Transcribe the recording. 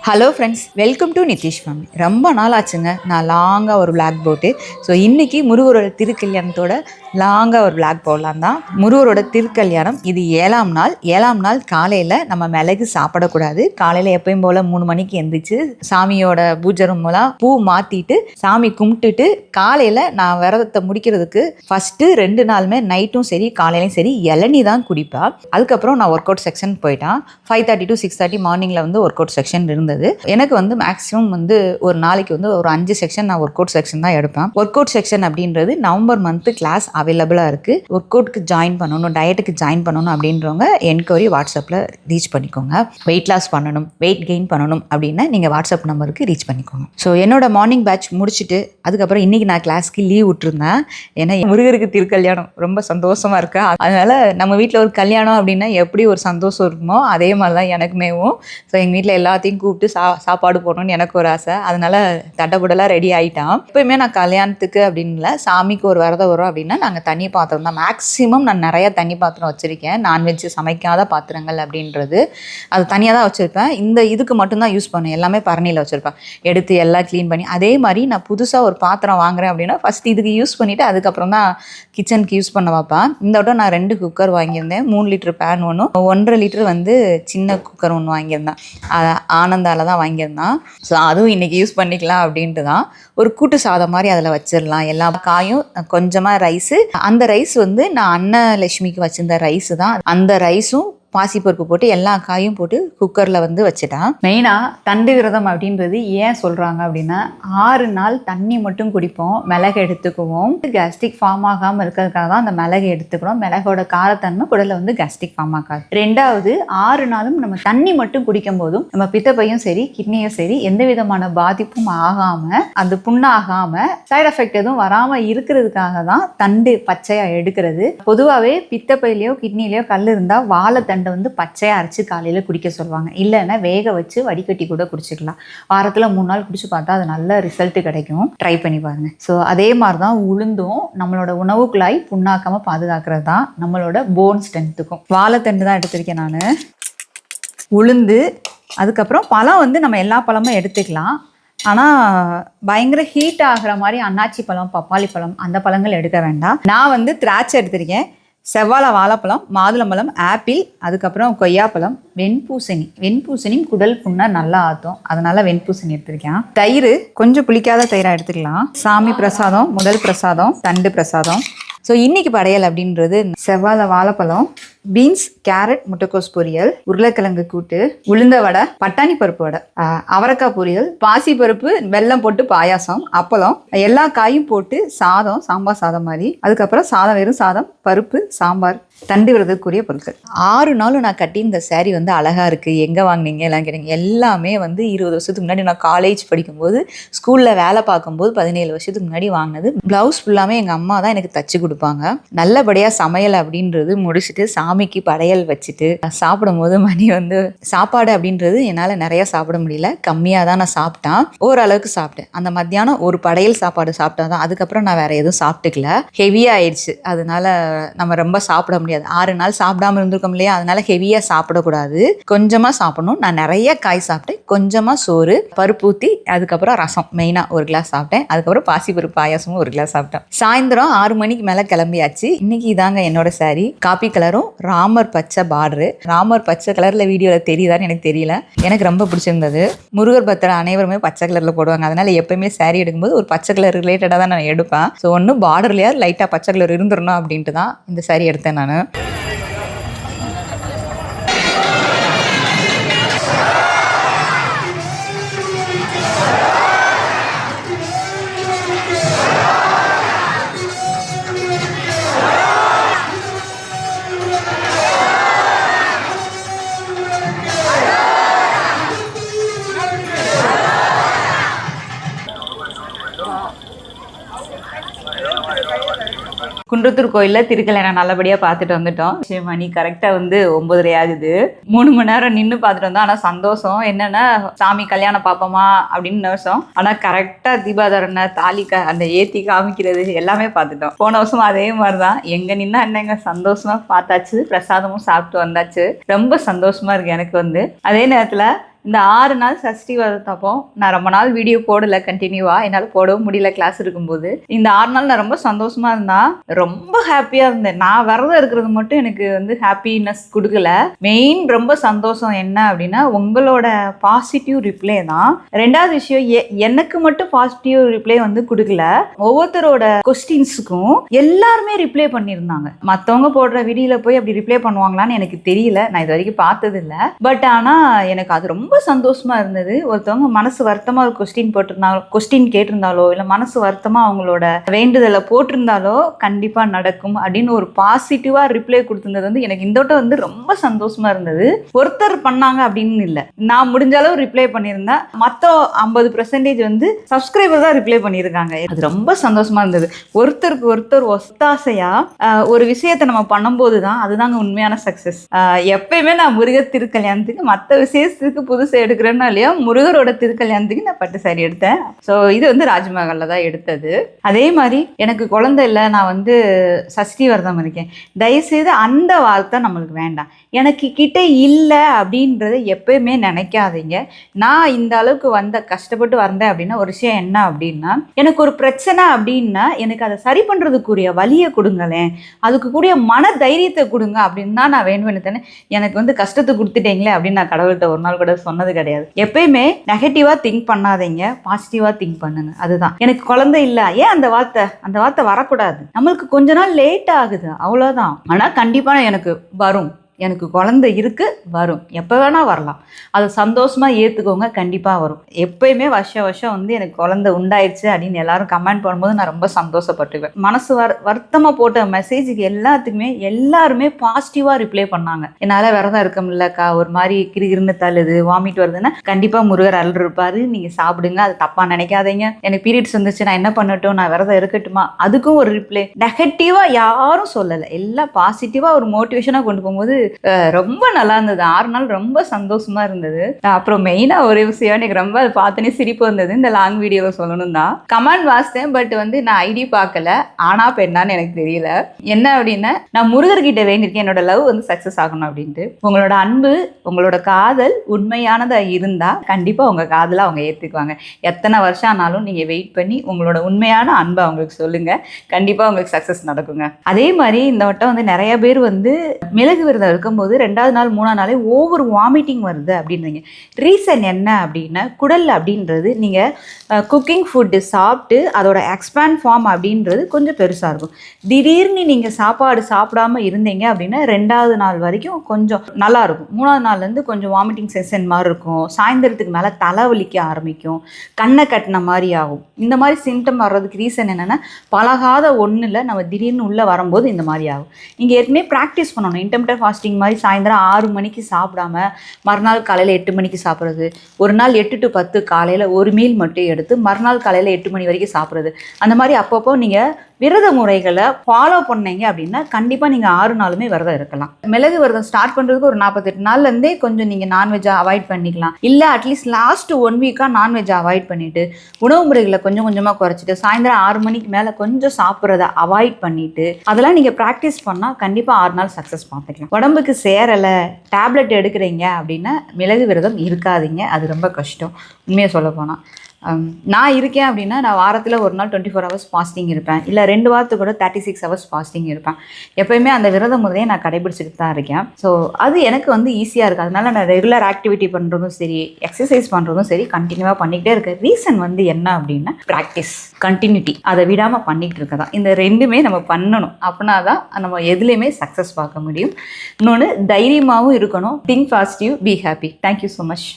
Hello friends, welcome to Nitish family. ரொம்ப நாள் ஆச்சுங்க நான் லாங்காக ஒரு விளாக் போட்டு. ஸோ இன்றைக்கி முருகரோட திருக்கல்யாணத்தோட லாங்காக ஒரு விளாக் போடலாம் தான். முருகரோட திருக்கல்யாணம் இது 7ஆம் நாள் காலையில் நம்ம மிளகு சாப்பிடக்கூடாது. காலையில் எப்பயும் போல் 3 மணிக்கு எழுந்திரிச்சு சாமியோட பூஜை ரூமெல்லாம் பூ மாற்றிட்டு சாமி கும்பிட்டுட்டு காலையில் நான் விரதத்தை முடிக்கிறதுக்கு ஃபஸ்ட்டு 2 நாளுமே நைட்டும் சரி காலையிலையும் சரி இளநீ தான் குடிப்பேன். அதுக்கப்புறம் நான் ஒர்க் அவுட் செக்ஷன் போயிட்டேன். 5:30 to 6:30 மார்னிங்கில் வந்து ஒர்க் அவுட் செக்ஷன் இருந்தது. எனக்கு வந்து மேக்ஸிமம் வந்து ஒரு நாளைக்கு வந்து ஒரு 5 செக்ஷன் நான் ஒர்க் அவுட் செக்ஷன் தான் எடுப்பேன். ஒர்க் அவுட் செக்ஷன் அப்படின்றது நவம்பர் மந்த் கிளாஸ் அவைலபிளாக இருக்குது. ஒர்க் அவுட்டுக்கு ஜாயின் பண்ணணும், டயட்டுக்கு ஜாயின் பண்ணணும் அப்படின்றவங்க என்கொயரி வாட்ஸ்அப்பில் ரீச் பண்ணிக்கோங்க. வெயிட் லாஸ் பண்ணணும், வெயிட் கெயின் பண்ணணும் அப்படின்னா நீங்கள் வாட்ஸ்அப் நம்பருக்கு ரீச் பண்ணிக்கோங்க. ஸோ என்னோட மார்னிங் பேட்ச் முடிச்சுட்டு அதுக்கப்புறம் இன்றைக்கி நான் கிளாஸ்க்கு லீவ் விட்டுருந்தேன். ஏன்னா முருகருக்கு திருக்கல்யாணம் ரொம்ப சந்தோஷமாக இருக்கு. அதனால் நம்ம வீட்டில் ஒரு கல்யாணம் அப்படின்னா எப்படி ஒரு சந்தோஷம் இருக்குமோ அதே மாதிரி தான் எனக்குமேவும். ஸோ எங்கள் வீட்டில் எல்லாத்தையும் கூப்பிட்டு சாப்பாடு போடணும்னு எனக்கு ஒரு ஆசை. அதனால தட்டப்புடலாம் ரெடி ஆகிட்டான். எப்பயுமே நான் கல்யாணத்துக்கு அப்படின்னு இல்லை, சாமிக்கு ஒரு விரதம் வரும் அப்படின்னா நாங்கள் தண்ணி பாத்திரம் தான் மேக்ஸிமம். நான் நிறையா தண்ணி பாத்திரம் வச்சுருக்கேன். நான்வெஜ் சமைக்காத பாத்திரங்கள் அப்படின்றது அது தனியாக தான் வச்சுருப்பேன். இதுக்கு மட்டும்தான் யூஸ் பண்ணேன். எல்லாமே பரணியில் வச்சுருப்பேன். எடுத்து எல்லாம் க்ளீன் பண்ணி அதே மாதிரி நான் புதுசாக ஒரு பாத்திரம் வாங்குறேன் அப்படின்னா ஃபஸ்ட் இதுக்கு யூஸ் பண்ணிவிட்டு அதுக்கப்புறம் தான் கிச்சனுக்கு யூஸ் பண்ண வைப்பேன். இந்த வட்டம் நான் 2 குக்கர் வாங்கியிருந்தேன். 3 லிட்டர் பேன் ஒன்று, 1.5 லிட்டர் வந்து சின்ன குக்கர் ஒன்று வாங்கியிருந்தேன். ஆனந்தால தான் வாங்கியிருந்தான். ஸோ அதுவும் இன்றைக்கி யூஸ் பண்ணிக்கலாம் அப்படின்ட்டு தான் ஒரு கூட்டு சாதம் மாதிரி அதில் வச்சிடலாம். எல்லா காயும் கொஞ்சமாக ரைஸு. அந்த ரைஸ் வந்து நான் அன்னலட்சுமிக்கு வச்சிருந்த ரைஸு தான். அந்த ரைஸும் பாசிப்பருப்பு போட்டு எல்லா காயும் போட்டு குக்கரில் வந்து வச்சுட்டேன். மெயினாக தண்டு விரதம் அப்படின்றது ஏன் சொல்கிறாங்க அப்படின்னா 6 நாள் தண்ணி மட்டும் குடிப்போம், மிளகு எடுத்துக்குவோம். கேஸ்ட்ரிக் ஃபார்ம் ஆகாமல் இருக்கிறதுக்காக தான் அந்த மிளகு எடுத்துக்கிறோம். மிளகோட காரத்தன்மை குடலில் வந்து கேஸ்ட்ரிக் ஃபார்ம் ஆகாது. 2வது 6 நாளும் நம்ம தண்ணி மட்டும் குடிக்கும் போதும் நம்ம பித்தப்பையும் சரி கிட்னியும் சரி எந்த விதமான பாதிப்பும் ஆகாமல் அந்த புண்ணாகாமல் சைட் எஃபெக்ட் எதுவும் வராமல் இருக்கிறதுக்காக தான் தண்டு பச்சையாக எடுக்கிறது. பொதுவாகவே பித்தப்பையிலையோ கிட்னிலையோ கல் இருந்தால் வாழைத்தண்டு வந்து பச்சையாக அரைச்சி காலையில் குடிக்க சொல்லுவாங்க. இல்லைன்னா வேக வச்சு வடிகட்டி கூட குடிச்சிக்கலாம். வாரத்தில் 3 நாள் குடிச்சு பார்த்தா அது நல்ல ரிசல்ட் கிடைக்கும். ட்ரை பண்ணி பாருங்க. ஸோ அதே மாதிரி தான் உளுந்தும் நம்மளோட உணவு குழாய் புண்ணாக்காமல் பாதுகாக்கிறது தான் நம்மளோட போன் ஸ்ட்ரென்த்துக்கும். வாழைத்தண்டு தான் எடுத்திருக்கேன் நான். உளுந்து, அதுக்கப்புறம் பழம் வந்து நம்ம எல்லா பழமும் எடுத்துக்கலாம். ஆனால் பயங்கர ஹீட் ஆகிற மாதிரி அன்னாச்சி பழம், பப்பாளி பழம் அந்த பழங்கள் எடுக்க வேண்டாம். நான் வந்து திராட்சை எடுத்திருக்கேன், செவ்வாழை, வாழைப்பழம், மாதுளம்பழம், ஆப்பிள், அதுக்கப்புறம் கொய்யாப்பழம், வெண்பூசணி குடல் புண்ணை நல்லா ஆற்றும். அதனால வெண்பூசணி எடுத்திருக்கேன். தயிர் கொஞ்சம் புளிக்காத தயிராக எடுத்துக்கலாம். சாமி பிரசாதம், முதல் பிரசாதம், தண்டு பிரசாதம். ஸோ இன்றைக்கி படையல் அப்படின்றது செவ்வாழை, வாழைப்பழம், பீன்ஸ், கேரட், முட்டைக்கோஸ் பொரியல், உருளைக்கிழங்கு கூட்டு, உளுந்த வடை, பட்டாணி பருப்பு வடை, அவரைக்காய் பொரியல், பாசி பருப்பு, வெல்லம் போட்டு பாயாசம், அப்பளம், எல்லா காயும் போட்டு சாதம், சாம்பார் சாதம் மாதிரி. அதுக்கப்புறம் சாதம், வெறும் சாதம், பருப்பு, சாம்பார், தண்டு விரதத்துக்குரிய பொருட்கள். 6 நாளும் நான் கட்டி இந்த சாரீ வந்து அழகாக இருக்குது. எங்கே வாங்கினீங்க எல்லாம் கேட்டீங்க. எல்லாமே வந்து 20 வருஷத்துக்கு முன்னாடி நான் காலேஜ் படிக்கும்போது ஸ்கூலில் வேலை பார்க்கும்போது 17 வருஷத்துக்கு முன்னாடி வாங்கினது. ப்ளவுஸ் ஃபுல்லாமே எங்கள் அம்மா தான் எனக்கு தச்சு கொடுப்பாங்க. நல்லபடியாக சமையல் அப்படின்றது முடிச்சுட்டு சாமிக்கு படையல் வச்சுட்டு சாப்பிடும் போது மணி வந்து சாப்பாடு அப்படின்றது என்னால் நிறையா சாப்பிட முடியல. கம்மியாக தான் நான் சாப்பிட்டேன். ஓரளவுக்கு சாப்பிட்டேன். அந்த மத்தியானம் ஒரு படையல் சாப்பாடு சாப்பிட்டா தான். அதுக்கப்புறம் நான் வேறு எதுவும் சாப்பிட்டுக்கல. ஹெவியாக ஆயிடுச்சு. அதனால நம்ம ரொம்ப சாப்பிட முடியாது. 6 நாள் சாப்பிடாம இருந்திருக்கோம் இல்லையா, அதனால ஹெவியாக சாப்பிடக்கூடாது. கொஞ்சமாக சாப்பிடணும். நான் நிறைய காய் சாப்பிட்டேன். கொஞ்சமாக சோறு, பருப்பு ஊற்றி, அதுக்கப்புறம் ரசம் மெயினாக 1 கிளாஸ் சாப்பிட்டேன். அதுக்கப்புறம் பாசிப்பருப்பு பாயாசமும் 1 கிளாஸ் சாப்பிட்டேன். சாயந்தரம் 6 மணிக்கு மேலே கிளம்பியாச்சு. இன்னைக்கு இதாங்க என்னோட சாரீ. காப்பி கலரும் ராமர் பச்சை பார்டரு. ராமர் பச்சை கலரில் வீடியோவில் தெரியுதான்னு எனக்கு தெரியல. எனக்கு ரொம்ப பிடிச்சிருந்தது. முருகர் பக்தர் அனைவருமே பச்சை கலரில் போடுவாங்க. அதனால எப்பயுமே சாரீ எடுக்கும்போது ஒரு பச்சை கலர் ரிலேட்டடாக தான் நான் எடுப்பேன். ஸோ ஒன்று பார்டர்லையா லைட்டாக பச்சை கலர் இருந்துடணும் அப்படின்ட்டு தான் இந்த சாரீ எடுத்தேன் நான். குன்றத்தூர் கோயிலில் திருக்கல்யாணம் நல்லபடியாக பார்த்துட்டு வந்துட்டோம். மணி கரெக்டாக வந்து 9:30 ஆகுது. 3 மணி நேரம் நின்று பார்த்துட்டு வந்தோம். ஆனால் சந்தோஷம் என்னென்னா சாமி கல்யாணம் பார்ப்போமா அப்படின்னு நினைச்சோம். ஆனால் கரெக்டாக தீபாதாரணை தாலி அந்த ஏற்றி காமிக்கிறது எல்லாமே பார்த்துட்டோம். போன வருஷம் அதே மாதிரி தான். எங்கே நின்னா என்னங்க சந்தோஷமாக பார்த்தாச்சு. பிரசாதமும் சாப்பிட்டு வந்தாச்சு. ரொம்ப சந்தோஷமாக இருக்குது எனக்கு வந்து. அதே நேரத்தில் இந்த 6 நாள் சஷ்டி விரதத்தப்போ நான் ரொம்ப நாள் வீடியோ போடலை கண்டினியூவாக, என்னால் போடவும் முடியல கிளாஸ் இருக்கும்போது. இந்த 6 நாள் நான் ரொம்ப சந்தோஷமாக இருந்தேன், ரொம்ப ஹாப்பியாக இருந்தேன். நான் விரதம் இருக்கிறது மட்டும் எனக்கு வந்து ஹாப்பினஸ் கொடுக்கல. மெயின் ரொம்ப சந்தோஷம் என்ன அப்படின்னா உங்களோட பாசிட்டிவ் ரிப்ளை தான். ரெண்டாவது விஷயம், எனக்கு மட்டும் பாசிட்டிவ் ரிப்ளை வந்து கொடுக்கல, ஒவ்வொருத்தரோட கொஸ்டின்ஸுக்கும் எல்லாருமே ரிப்ளை பண்ணியிருந்தாங்க. மற்றவங்க போடுற வீடியோல போய் அப்படி ரிப்ளை பண்ணுவாங்களான்னு எனக்கு தெரியல, நான் இது வரைக்கும் பார்த்தது இல்லை. பட் ஆனால் எனக்கு அது ரொம்ப சந்தோஷமா இருந்தது. ஒருத்தவங்க மனசு வருத்தமா ஒரு கொஸ்டின் கேட்டிருந்தாலோ இல்லை மனசு வருத்தமா அவங்களோட வேண்டுதலை போட்டிருந்தாலோ கண்டிப்பா நடக்கும் அப்படின்னு ஒரு பாசிட்டிவா ரிப்ளை கொடுத்திருந்தது வந்து எனக்கு இந்த வட்டம் வந்து ரொம்ப சந்தோஷமா இருந்தது. ஒருத்தர் பண்ணாங்க அப்படின்னு இல்லை, நான் முடிஞ்ச அளவு ரிப்ளை பண்ணியிருந்தேன். மற்ற 50% வந்து சப்ஸ்கிரைபர் தான் ரிப்ளை பண்ணியிருக்காங்க. அது ரொம்ப சந்தோஷமா இருந்தது. ஒருத்தருக்கு ஒருத்தர் ஒத்தாசையா ஒரு விஷயத்தை நம்ம பண்ணும்போது தான் அதுதாங்க உண்மையான சக்சஸ். எப்பயுமே நான் முருகர் திருக்கல்யாணத்துக்கு மற்ற விசேஷத்துக்கு புதுசு எடுக்கிறேன்னா இல்லையா, முருகரோட திருக்கல்யாணத்துக்கு நான் பட்டு சாரி எடுத்தேன். ஸோ இது வந்து ராஜ்மஹாலில் தான் எடுத்தது. அதே மாதிரி எனக்கு குழந்தை இல்லை, நான் வந்து சஷ்டி விரதம் இருக்கேன், தயவுசெய்து அந்த வார்த்தை நம்மளுக்கு வேண்டாம். எனக்கு கிட்ட இல்லை அப்படின்றத எப்பயுமே நினைக்காதீங்க. நான் இந்த அளவுக்கு கஷ்டப்பட்டு வந்தேன் அப்படின்னா ஒரு விஷயம் என்ன அப்படின்னா, எனக்கு ஒரு பிரச்சனை அப்படின்னா எனக்கு அதை சரி பண்ணுறதுக்குரிய வழியை கொடுங்களேன், அதுக்கு கூடிய மன தைரியத்தை கொடுங்க அப்படின்னு தான் நான் வேணும்னு தானே. எனக்கு வந்து கஷ்டத்தை கொடுத்துட்டீங்களே அப்படின்னு நான் கடவுள்கிட்ட ஒரு நாள் கூட சொன்னது கிடையாது. எப்பயுமே நெகட்டிவா திங்க் பண்ணாதீங்க, பாசிட்டிவா திங்க் பண்ணுங்க. அதுதான். எனக்கு குழந்தை இல்லை, ஏன் அந்த வார்த்தை வரக்கூடாது. நம்மளுக்கு கொஞ்ச நாள் லேட் ஆகுது, அவ்வளோதான். ஆனால் கண்டிப்பாக எனக்கு வரும், எனக்கு குழந்தை இருக்கு, வரும், எப்போ வேணால் வரலாம். அதை சந்தோஷமாக ஏற்றுக்கோங்க, கண்டிப்பாக வரும். எப்பயுமே வருஷம் வந்து எனக்கு குழந்தை உண்டாயிடுச்சு அப்படின்னு எல்லாரும் கமெண்ட் பண்ணும்போது நான் ரொம்ப சந்தோஷப்பட்டுக்குவேன். மனசு வருத்தமாக போட்ட மெசேஜுக்கு எல்லாருமே பாசிட்டிவாக ரிப்ளை பண்ணாங்க. என்னால் விரதம் இருக்க முடியலக்கா, ஒரு மாதிரி கிருகிருன்னு தள்ளுது, வாமிட் வருதுன்னா கண்டிப்பாக முருகர் அருள் இருப்பாரு, நீங்கள் சாப்பிடுங்க, அது தப்பாக நினைக்காதீங்க. எனக்கு பீரியட்ஸ் வந்துச்சு, நான் என்ன பண்ணட்டும், நான் விரதம் இருக்கட்டுமா, அதுக்கும் ஒரு ரிப்ளை. நெகட்டிவாக யாரும் சொல்லலை, எல்லாம் பாசிட்டிவாக ஒரு மோட்டிவேஷனாக கொண்டு போகும்போது ரொம்ப நல்லா இருந்தது. 6 நாள் ரொம்ப சந்தோஷமா இருந்தது. அப்புறம் மெயினா ஒரு விஷயம் எனக்கு ரொம்ப அதை பார்த்தனே சிரிப்பு வந்தது, இந்த லாங் வீடியோவை சொல்லணும் தான். கமெண்ட் வாசித்தேன், பட் வந்து நான் ஐடி பார்க்கல, ஆனா பெண்ணான்னு எனக்கு தெரியல. என்ன அப்படின்னா, நான் முருகர்கிட்ட வேண்டியிருக்கேன் என்னோட லவ் வந்து சக்ஸஸ் ஆகணும் அப்படின்ட்டு. உங்களோட அன்பு, உங்களோட காதல் உண்மையானதா இருந்தா கண்டிப்பா உங்க காதலை அவங்க ஏத்துக்குவாங்க. எத்தனை வருஷம் ஆனாலும் நீங்க வெயிட் பண்ணி உங்களோட உண்மையான அன்பை அவங்களுக்கு சொல்லுங்க, கண்டிப்பா உங்களுக்கு சக்ஸஸ் நடக்குங்க. அதே மாதிரி இந்த வட்டம் வந்து நிறைய பேர் வந்து மிளகு விரதம் இருக்கும்போது 2வது நாள் 3ஆம் நாளே ஓவர் வாமிட்டிங் வருது அப்படின்றீங்க. ரீசன் என்ன அப்படின்னா, குடல் அப்படின்றது நீங்கள் குக்கிங் ஃபுட்டு சாப்பிட்டு அதோட எக்ஸ்பேண்ட் ஃபார்ம் அப்படின்றது கொஞ்சம் பெருசாக இருக்கும். திடீர்னு நீங்கள் சாப்பாடு சாப்பிடாம இருந்தீங்க அப்படின்னா 2வது நாள் வரைக்கும் கொஞ்சம் நல்லா இருக்கும். 3ஆவது நாள்லேருந்து கொஞ்சம் வாமிட்டிங் சென்சன் மாதிரி இருக்கும், சாயந்தரத்துக்கு மேலே தலைவலிக்க ஆரம்பிக்கும், கண்ணை கட்டின மாதிரி ஆகும். இந்த மாதிரி சிம்டம் வர்றதுக்கு ரீசன் என்னென்னா, பழகாத ஒன்றில் நம்ம திடீர்னு உள்ளே வரும்போது இந்த மாதிரி ஆகும். நீங்கள் ஏற்கனவே ப்ராக்டிஸ் பண்ணணும். இன்டர்மிட்டன்ட் ஃபாஸ்டிங் மாதிரி சாயந்தரம் 6 மணிக்கு சாப்பிடாம மறுநாள் காலையில் 8 மணிக்கு சாப்பிட்றது, ஒரு நாள் 8 to 10 காலையில் ஒரு மீல் மட்டும் எடுத்து மறுநாள் காலையில் 8 மணி வரைக்கும் சாப்பிட்றது. அந்த மாதிரி அப்பப்போ நீங்கள் விரத முறைகளை ஃபாலோ பண்ணீங்க அப்படின்னா கண்டிப்பாக நீங்கள் 6 நாளுமே விரதம் இருக்கலாம். மிளகு விரதம் ஸ்டார்ட் பண்ணுறதுக்கு ஒரு 48 நாள்லேருந்தே கொஞ்சம் நீங்கள் நான்வெஜ்ஜை அவாய்ட் பண்ணிக்கலாம். இல்லை அட்லீஸ்ட் லாஸ்ட் 1 வீக்காக நான்வெஜ்ஜை அவாய்ட் பண்ணிவிட்டு உணவு முறைகளை கொஞ்சம் கொஞ்சமாக குறைச்சிட்டு சாயந்தரம் 6 மணிக்கு மேலே கொஞ்சம் சாப்பிட்றத அவாய்ட் பண்ணிவிட்டு அதெல்லாம் நீங்கள் ப்ராக்டிஸ் பண்ணால் கண்டிப்பாக 6 நாள் சக்ஸஸ் பார்த்துக்கலாம். உடம்புக்கு சேரலை, டேப்லெட் எடுக்கிறீங்க அப்படின்னா மிளகு விரதம் இருக்காதீங்க, அது ரொம்ப கஷ்டம் உண்மையாக சொல்ல போனால். நான் இருக்கேன் அப்படின்னா நான் வாரத்தில் ஒரு நாள் 24 hours ஃபாஸ்டிங் இருப்பேன், இல்லை 2 வாரத்துக்கு கூட 36 hours ஃபாஸ்டிங் இருப்பேன். எப்போயுமே அந்த விரத முறையை நான் கடைபிடிச்சிட்டு தான் இருக்கேன். ஸோ அது எனக்கு வந்து ஈஸியாக இருக்குது. அதனால நான் ரெகுலர் ஆக்டிவிட்டி பண்ணுறதும் சரி, எக்ஸசைஸ் பண்ணுறதும் சரி கண்டினியூவாக பண்ணிக்கிட்டே இருக்கேன். ரீசன் வந்து என்ன அப்படின்னா ப்ராக்டிஸ், கண்டினியூட்டி, அதை விடாமல் பண்ணிக்கிட்டு இருக்க தான். இந்த ரெண்டுமே நம்ம பண்ணணும், அப்படின்னா தான் நம்ம எதுலேயுமே சக்ஸஸ் பார்க்க முடியும். இன்னொன்று தைரியமாகவும் இருக்கணும். Think positive, be happy. Thank you so much.